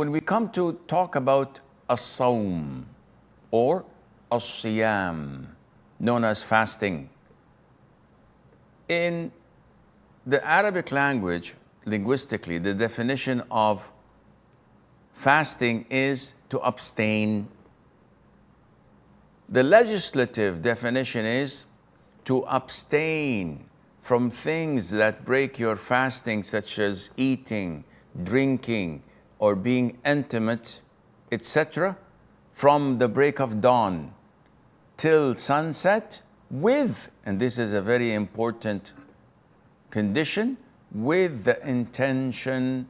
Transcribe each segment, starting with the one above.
When we come to talk about as-sawm or as-siyam, known as fasting, in the Arabic language, linguistically, the definition of fasting is to abstain. The legislative definition is to abstain from things that break your fasting, such as eating, drinking, or being intimate, etc., from the break of dawn till sunset with, and this is a very important condition, with the intention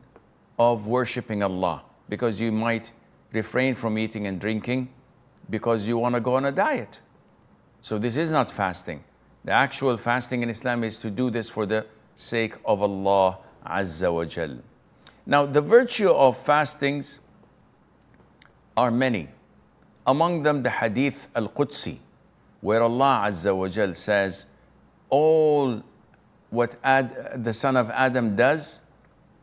of worshiping Allah. Because you might refrain from eating and drinking because you want to go on a diet. So this is not fasting. The actual fasting in Islam is to do this for the sake of Allah Azza wa Jal. Now, the virtue of fastings are many. Among them, the Hadith al-Qudsi, where Allah Azza wa Jal says, all what the son of Adam does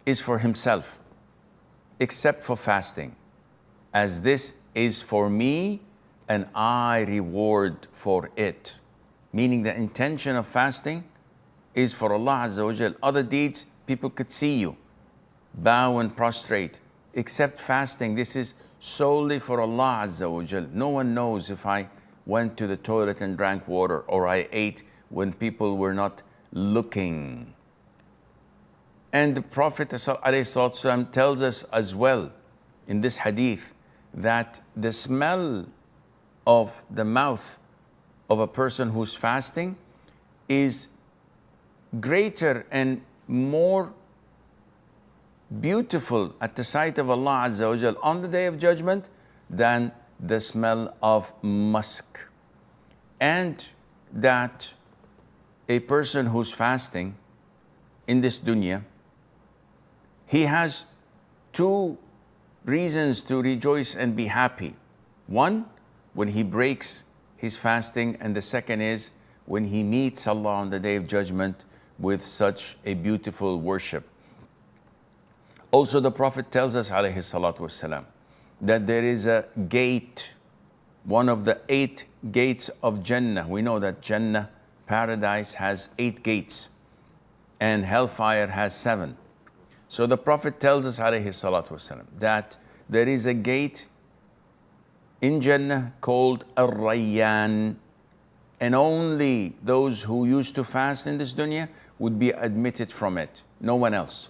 is for himself, except for fasting, as this is for me and I reward for it. Meaning the intention of fasting is for Allah Azza wa Jal. Other deeds, people could see you, bow and prostrate, except fasting. This is solely for Allah Azza wa Jal. No one knows if I went to the toilet and drank water, or I ate when people were not looking. And the Prophet ﷺ tells us as well in this hadith that the smell of the mouth of a person who's fasting is greater and more beautiful at the sight of Allah Azza wa Jal on the Day of Judgment than the smell of musk. And that a person who's fasting in this dunya, he has two reasons to rejoice and be happy. One, when he breaks his fasting, and the second is when he meets Allah on the Day of Judgment with such a beautiful worship. Also, the Prophet tells us, alayhi salatu wasalam, that there is a gate, one of the 8 gates of Jannah. We know that Jannah, paradise, has 8 gates, and hellfire has 7. So the Prophet tells us, alayhi salatu wasalam, that there is a gate in Jannah called Ar-Rayyan, and only those who used to fast in this dunya would be admitted from it, no one else.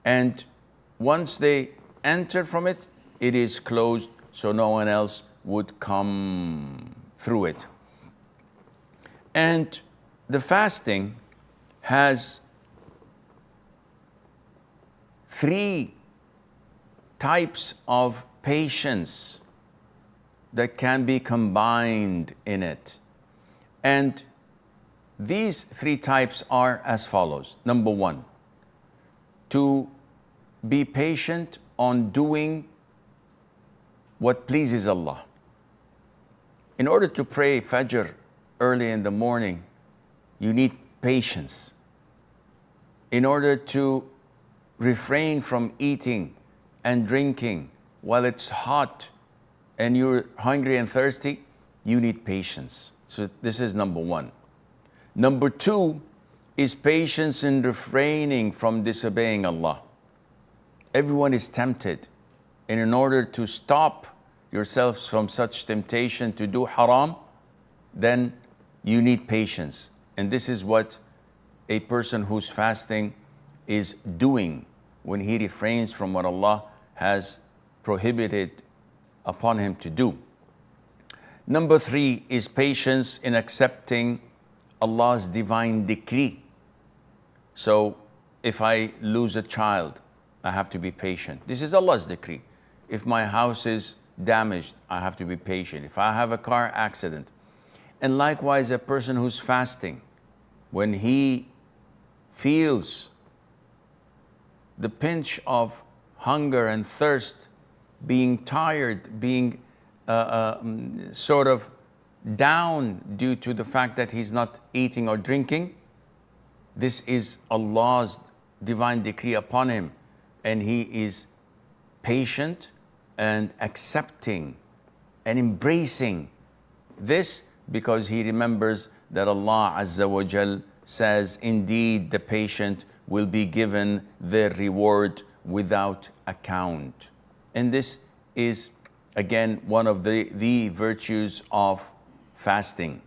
And once they enter from it, it is closed, so no one else would come through it. And the fasting has 3 types of patience that can be combined in it. And these 3 types are as follows. Number 1, to be patient on doing what pleases Allah. In order to pray Fajr early in the morning, you need patience. In order to refrain from eating and drinking while it's hot and you're hungry and thirsty, you need patience. So this is number 1. Number 2 is patience in refraining from disobeying Allah. Everyone is tempted, and in order to stop yourselves from such temptation to do haram, then you need patience. And this is what a person who's fasting is doing when he refrains from what Allah has prohibited upon him to do. Number 3 is patience in accepting Allah's divine decree. So if I lose a child, I have to be patient. This is Allah's decree. If my house is damaged, I have to be patient. If I have a car accident. And likewise, a person who's fasting, when he feels the pinch of hunger and thirst, being tired, being sort of down due to the fact that he's not eating or drinking, this is Allah's divine decree upon him, and he is patient and accepting and embracing this, because he remembers that Allah Azza wa Jal says, indeed the patient will be given their reward without account. And this is again one of the virtues of fasting.